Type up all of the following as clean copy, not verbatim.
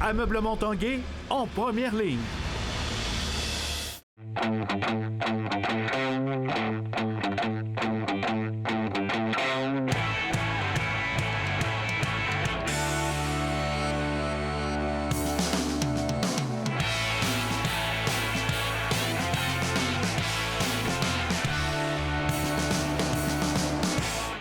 Ameublement Tanguay en première ligne.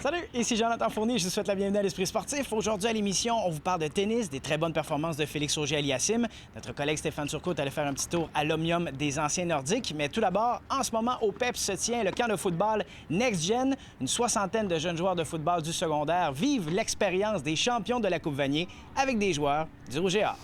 Salut, ici Jonathan Fournier, je vous souhaite la bienvenue à l'Esprit sportif. Aujourd'hui à l'émission, on vous parle de tennis, des très bonnes performances de Félix Auger-Aliassime. Notre collègue Stéphane Turcot est allé faire un petit tour à l'Omnium des anciens nordiques. Mais tout d'abord, en ce moment, au PEPS se tient le camp de football Next Gen. Une soixantaine de jeunes joueurs de football du secondaire vivent l'expérience des champions de la Coupe Vanier avec des joueurs du Rouge et Or.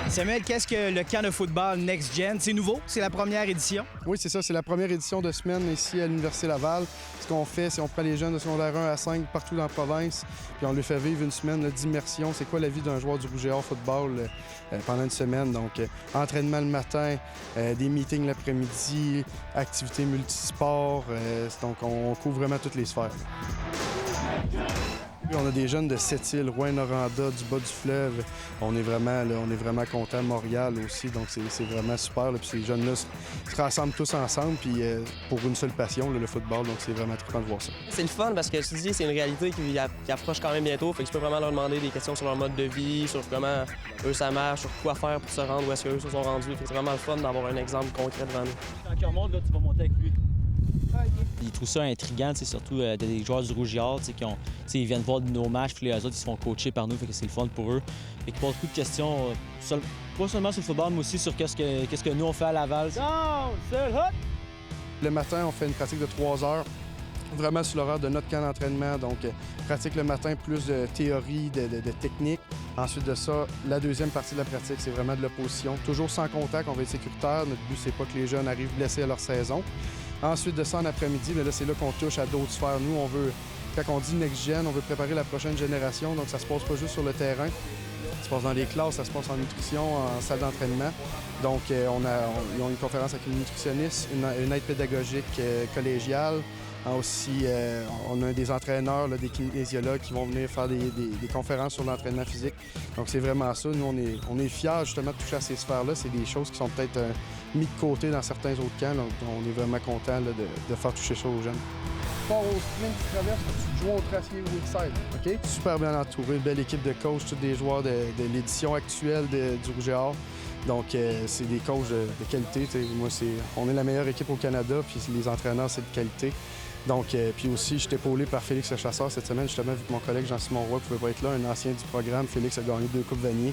Samuel, qu'est-ce que le camp de football Next Gen? C'est nouveau? C'est la première édition? Oui, c'est ça. C'est la première édition de semaine ici à l'Université Laval. Ce qu'on fait, c'est qu'on prend les jeunes de secondaire 1 à 5 partout dans la province, puis on leur fait vivre une semaine d'immersion. C'est quoi la vie d'un joueur du Rouge et Or football pendant une semaine? Donc, entraînement le matin, des meetings l'après-midi, activités multisports. Donc, on couvre vraiment toutes les sphères. On a des jeunes de Sept-Îles, Rouyn-Noranda, du bas du fleuve. On est vraiment contents. Montréal aussi, donc c'est vraiment super. Là. Puis ces jeunes-là se rassemblent tous ensemble puis, pour une seule passion, le football. Donc c'est vraiment trippant de voir ça. C'est le fun parce que je te dis, c'est une réalité qui approche quand même bientôt. Fait que je peux vraiment leur demander des questions sur leur mode de vie, sur comment eux ça marche, sur quoi faire pour se rendre où est-ce qu'eux se sont rendus. Fait que c'est vraiment le fun d'avoir un exemple concret devant nous. Quand il remonte, là, tu vas monter avec lui. Ils trouvent ça intriguant, surtout des joueurs du Rouge et Or qui ils viennent voir nos matchs, puis les autres ils se font coacher par nous, fait que c'est le fun pour eux. Fait qu'ils posent beaucoup de questions, pas seulement sur le football, mais aussi sur qu'est-ce que nous on fait à Laval. Le matin, on fait une pratique de 3 heures, vraiment sur l'horaire de notre camp d'entraînement. Donc, pratique le matin, plus de théorie, de technique. Ensuite de ça, la deuxième partie de la pratique, c'est vraiment de l'opposition. Toujours sans contact, on va être sécuritaire. Notre but, c'est pas que les jeunes arrivent blessés à leur saison. Ensuite de ça, en après-midi, là, c'est là qu'on touche à d'autres sphères. Nous, on veut, quand on dit Next Gen, on veut préparer la prochaine génération. Donc, ça se passe pas juste sur le terrain. Ça se passe dans les classes, ça se passe en nutrition, en salle d'entraînement. Donc, ils ont une conférence avec une nutritionniste, une aide pédagogique collégiale. Aussi, on a des entraîneurs, là, des kinésiologues qui vont venir faire des conférences sur l'entraînement physique. Donc, c'est vraiment ça. Nous, on est fiers justement de toucher à ces sphères-là. C'est des choses qui sont peut-être mis de côté dans certains autres camps. Donc, on est vraiment content de faire toucher ça aux jeunes. Pars au sprint, tu traverses, tu joues au tracé Woodside. OK? Super bien entouré, une belle équipe de coachs, tous des joueurs de l'édition actuelle du Rouge et Or. Donc, c'est des coachs de qualité. Moi, on est la meilleure équipe au Canada, puis les entraîneurs, c'est de qualité. Donc, puis aussi, je suis épaulé par Félix le Chasseur cette semaine, justement, vu que mon collègue Jean-Simon Roy ne pouvait pas être là, un ancien du programme. Félix a gagné 2 Coupes Vanier.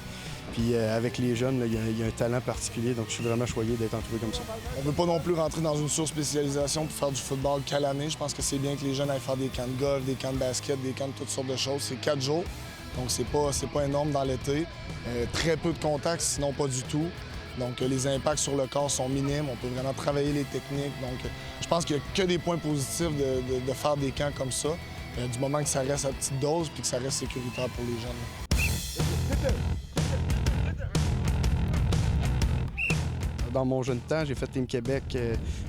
Puis avec les jeunes, il y a un talent particulier, donc je suis vraiment choyé d'être entouré comme ça. On ne veut pas non plus rentrer dans une surspécialisation pour faire du football qu'à l'année. Je pense que c'est bien que les jeunes aillent faire des camps de golf, des camps de basket, des camps de toutes sortes de choses. C'est 4 jours, donc c'est pas énorme dans l'été. Très peu de contacts, sinon pas du tout. Donc, les impacts sur le corps sont minimes. On peut vraiment travailler les techniques. Donc, je pense qu'il n'y a que des points positifs de faire des camps comme ça, du moment que ça reste à petite dose puis que ça reste sécuritaire pour les jeunes. Dans mon jeune temps, j'ai fait Team Québec,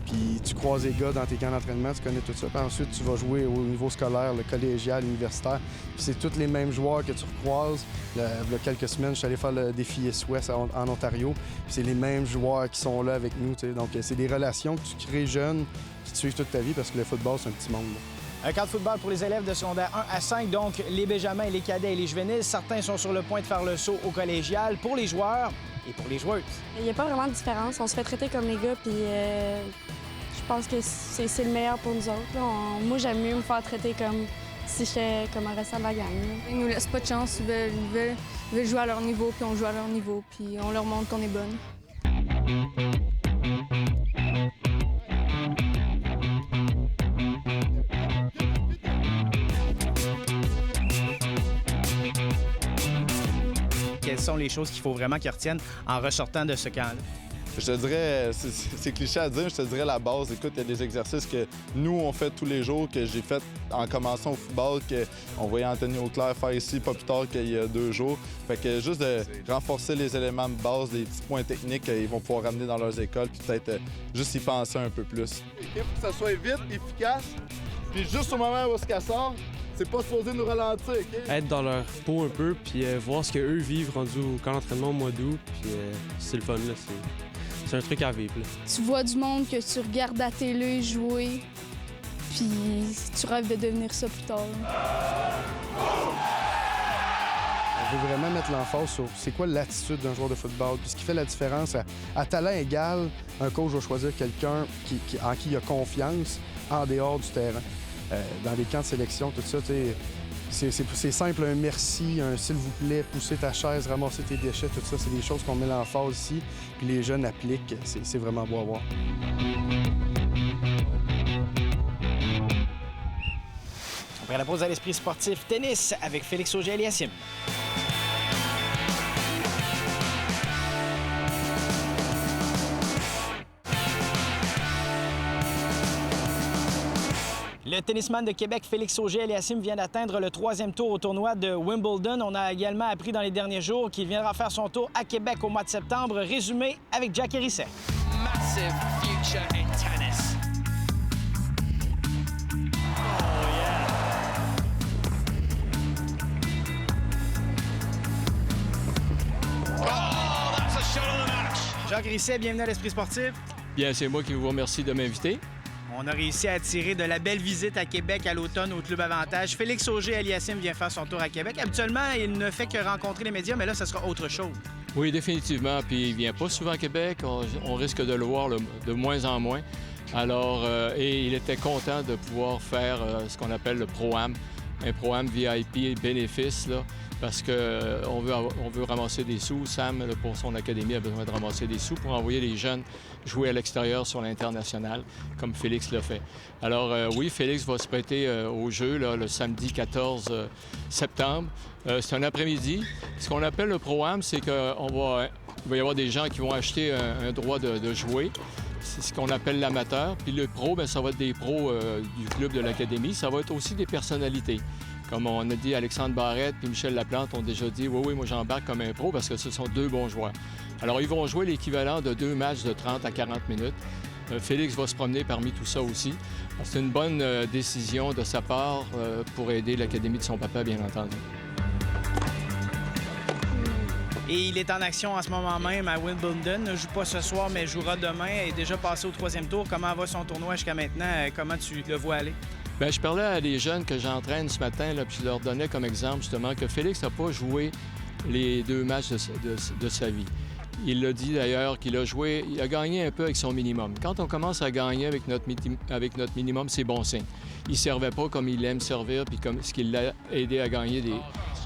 puis tu croises les gars dans tes camps d'entraînement, tu connais tout ça. Puis ensuite, tu vas jouer au niveau scolaire, le collégial, l'universitaire. Puis c'est tous les mêmes joueurs que tu recroises. Il y a quelques semaines, je suis allé faire le défi S-Ouest en Ontario. Puis c'est les mêmes joueurs qui sont là avec nous. T'sais. Donc, c'est des relations que tu crées jeunes, qui te suivent toute ta vie, parce que le football, c'est un petit monde. Là. Un camp de football pour les élèves de secondaire 1 à 5, donc les Benjamins, les cadets et les juvéniles. Certains sont sur le point de faire le saut au collégial. Pour les joueurs et pour les joueuses. Il n'y a pas vraiment de différence. On se fait traiter comme les gars, puis je pense que c'est le meilleur pour nous autres. Moi, j'aime mieux me faire traiter comme si j'étais comme un restant de la gang. Ils nous laissent pas de chance. Ils veulent jouer à leur niveau, puis on joue à leur niveau, puis on leur montre qu'on est bonne. Quelles sont les choses qu'il faut vraiment qu'ils retiennent en ressortant de ce camp-là? Je te dirais, c'est cliché à dire, je te dirais la base. Écoute, il y a des exercices que nous, on fait tous les jours, que j'ai fait en commençant au football, qu'on voyait Anthony Auclair faire ici pas plus tard qu'il y a 2 jours. Fait que juste de renforcer les éléments de base, des petits points techniques qu'ils vont pouvoir ramener dans leurs écoles, puis peut-être juste y penser un peu plus. Il faut que ça soit vite, efficace, puis juste au moment où ça sort, c'est pas supposé nous ralentir, OK? Être dans leur peau un peu, puis voir ce qu'eux vivent rendu au camp d'entraînement au mois d'août, puis c'est le fun, là. C'est un truc à vivre, là. Tu vois du monde que tu regardes à la télé jouer, puis tu rêves de devenir ça plus tard. On veut vraiment mettre l'emphase sur c'est quoi l'attitude d'un joueur de football. Puis ce qui fait la différence, à talent égal, un coach va choisir quelqu'un en qui il a confiance en dehors du terrain. Dans les camps de sélection, tout ça, c'est simple, un merci, un s'il vous plaît, pousser ta chaise, ramasser tes déchets, tout ça, c'est des choses qu'on met l'emphase ici, puis les jeunes appliquent, c'est vraiment beau à voir. Après la pause à l'Esprit sportif, tennis avec Félix Auger-Aliassime. Le tennisman de Québec, Félix Auger-Aliassime, vient d'atteindre le 3e tour au tournoi de Wimbledon. On a également appris dans les derniers jours qu'il viendra faire son tour à Québec au mois de septembre. Résumé avec Jack Risset. Massive future in tennis. Jacques Risset, bienvenue à l'Esprit sportif. Bien, c'est moi qui vous remercie de m'inviter. On a réussi à attirer de la belle visite à Québec à l'automne au Club Avantage. Félix Auger-Aliassime vient faire son tour à Québec. Habituellement, il ne fait que rencontrer les médias, mais là, ça sera autre chose. Oui, définitivement. Puis il vient pas souvent à Québec. On risque de le voir de moins en moins. Alors, et il était content de pouvoir faire ce qu'on appelle le Pro-Am, un Pro-Am VIP bénéfice, là, parce qu'on veut ramasser des sous. Sam, là, pour son académie, a besoin de ramasser des sous pour envoyer les jeunes jouer à l'extérieur sur l'international, comme Félix l'a fait. Alors oui, Félix va se prêter au jeu là, le samedi 14 septembre. C'est un après-midi. Ce qu'on appelle le Pro-Am, c'est qu'il va y avoir des gens qui vont acheter un droit de jouer. C'est ce qu'on appelle l'amateur. Puis le pro, bien, ça va être des pros du club de l'Académie. Ça va être aussi des personnalités. Comme on a dit, Alexandre Barrette puis Michel Laplante ont déjà dit « Oui, moi j'embarque comme un pro parce que ce sont 2 bons joueurs. » Alors, ils vont jouer l'équivalent de 2 matchs de 30 à 40 minutes. Félix va se promener parmi tout ça aussi. C'est une bonne décision de sa part pour aider l'Académie de son papa, bien entendu. Et il est en action en ce moment même à Wimbledon. Ne joue pas ce soir, mais jouera demain. Il est déjà passé au 3e tour. Comment va son tournoi jusqu'à maintenant? Comment tu le vois aller? Bien, je parlais à des jeunes que j'entraîne ce matin, là, puis je leur donnais comme exemple, justement, que Félix n'a pas joué les 2 matchs de sa vie. Il l'a dit d'ailleurs qu'il a joué, il a gagné un peu avec son minimum. Quand on commence à gagner avec notre minimum, c'est bon signe. Il ne servait pas comme il aime servir, puis comme ce qui l'a aidé à gagner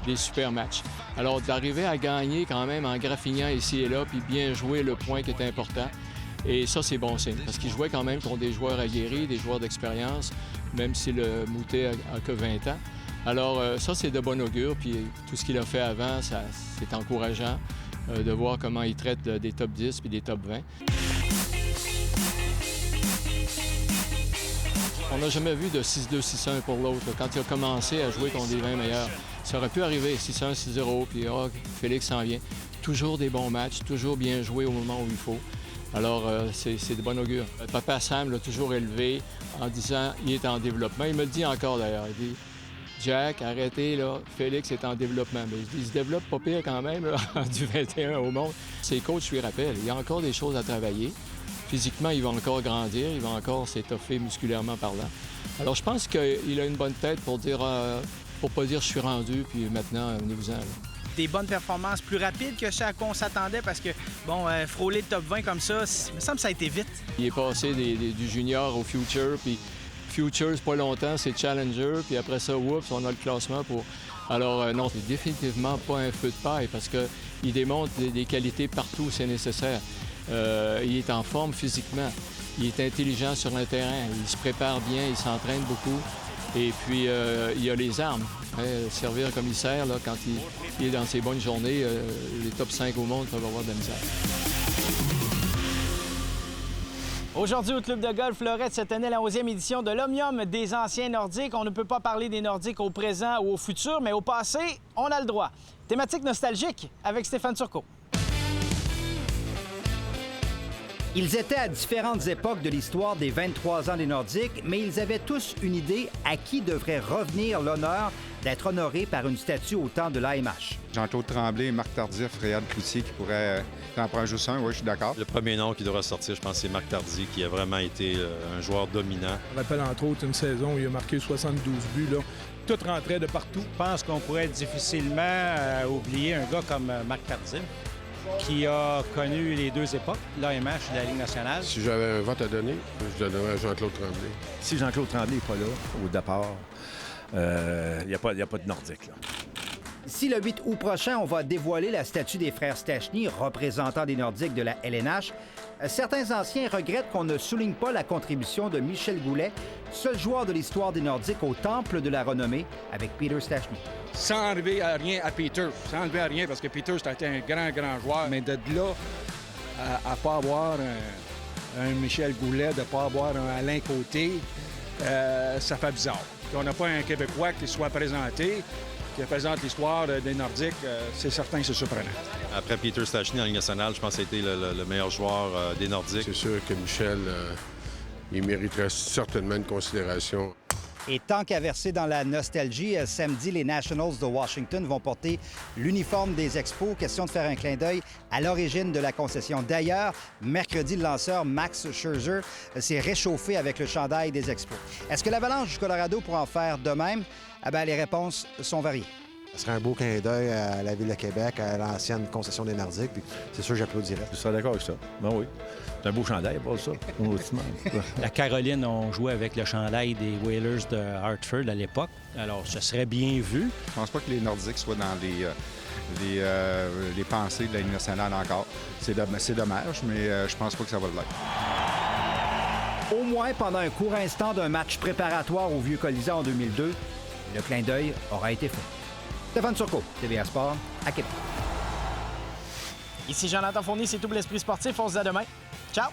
des super matchs. Alors, d'arriver à gagner quand même en graffignant ici et là, puis bien jouer le point qui est important, et ça, c'est bon signe, parce qu'il jouait quand même contre des joueurs aguerris, des joueurs d'expérience, même si le Moutet a que 20 ans. Alors, ça, c'est de bon augure, puis tout ce qu'il a fait avant, c'est encourageant de voir comment il traite des top 10 puis des top 20. On n'a jamais vu de 6-2, 6-1 pour l'autre. Quand il a commencé à jouer contre des 20 meilleurs, ça aurait pu arriver 6-1, 6-0, puis Félix s'en vient. Toujours des bons matchs, toujours bien joué au moment où il faut. Alors, c'est de bon augure. Papa Sam l'a toujours élevé en disant qu'il est en développement. Il me le dit encore d'ailleurs. Il dit « Jack, arrêtez, là, Félix est en développement. » Mais il se développe pas pire quand même, là, du 21 au monde. Ses coachs lui rappellent, il y a encore des choses à travailler. Physiquement, il va encore grandir, il va encore s'étoffer musculairement parlant. Alors, je pense qu'il a une bonne tête pour dire, pour pas dire « je suis rendu », puis maintenant, venez-vous-en. Des bonnes performances plus rapides que ce à quoi on s'attendait parce que, bon, frôler le top 20 comme ça, il me semble que ça a été vite. Il est passé du junior au future, puis future, c'est pas longtemps, c'est challenger, puis après ça, oups, on a le classement pour... Alors non, c'est définitivement pas un feu de paille parce qu'il démontre des qualités partout où c'est nécessaire. Il est en forme physiquement, il est intelligent sur le terrain, il se prépare bien, il s'entraîne beaucoup. Et puis, il a les armes. Servir commissaire, là, quand il est dans ses bonnes journées, les top 5 au monde peuvent avoir de la misère. Aujourd'hui, au Club de golf Lorette se tenait la 11e édition de l'Omnium des anciens Nordiques. On ne peut pas parler des Nordiques au présent ou au futur, mais au passé, on a le droit. Thématique nostalgique avec Stéphane Turcot. Ils étaient à différentes époques de l'histoire des 23 ans des Nordiques, mais ils avaient tous une idée à qui devrait revenir l'honneur d'être honoré par une statue au temps de l'AMH. Jean-Claude Tremblay, Marc Tardif, Réal Cloutier qui pourraient en prendre juste un, oui, je suis d'accord. Le premier nom qui devrait sortir, je pense, c'est Marc Tardy, qui a vraiment été un joueur dominant. Je me rappelle entre autres une saison où il a marqué 72 buts, là. Tout rentrait de partout. Je pense qu'on pourrait difficilement oublier un gars comme Marc Tardif, qui a connu les deux époques, l'AMH et la Ligue nationale. Si j'avais un vote à donner, je donnerais à Jean-Claude Tremblay. Si Jean-Claude Tremblay n'est pas là, au départ, il n'y a pas de Nordique, là. Si le 8 août prochain, on va dévoiler la statue des frères Stachny, représentants des Nordiques de la LNH, certains anciens regrettent qu'on ne souligne pas la contribution de Michel Goulet, seul joueur de l'histoire des Nordiques au Temple de la Renommée avec Peter Stachny. Sans enlever à rien à Peter, sans enlever à rien, parce que Peter, c'était un grand joueur, mais de là à pas avoir un Michel Goulet, de pas avoir un Alain Côté, ça fait bizarre. On n'a pas un Québécois qui soit présenté, qui représente l'histoire des Nordiques, c'est certain que c'est surprenant. Après Peter Stachny en Ligue nationale, je pense que ça a été le meilleur joueur des Nordiques. C'est sûr que Michel, il mériterait certainement une considération. Et tant qu'à verser dans la nostalgie, samedi, les Nationals de Washington vont porter l'uniforme des Expos. Question de faire un clin d'œil à l'origine de la concession. D'ailleurs, mercredi, le lanceur Max Scherzer s'est réchauffé avec le chandail des Expos. Est-ce que l'Avalanche du Colorado pourra en faire de même? Eh bien, les réponses sont variées. Ce serait un beau clin d'œil à la Ville de Québec, à l'ancienne concession des Nordiques, puis c'est sûr que j'applaudirais. Je serais d'accord avec ça. Ben oui. C'est un beau chandail, pas ça. La Caroline, on jouait avec le chandail des Whalers de Hartford à l'époque. Alors, ce serait bien vu. Je pense pas que les Nordiques soient dans les pensées de la Ligue nationale encore. C'est dommage, mais je pense pas que ça va l'être. Au moins pendant un court instant d'un match préparatoire au Vieux Colisée en 2002, le clin d'œil aura été fait. Stéphane Turcot, TVA Sport, à Québec. Ici Jonathan Fournier, c'est tout l'Esprit sportif. On se dit à demain. Ciao!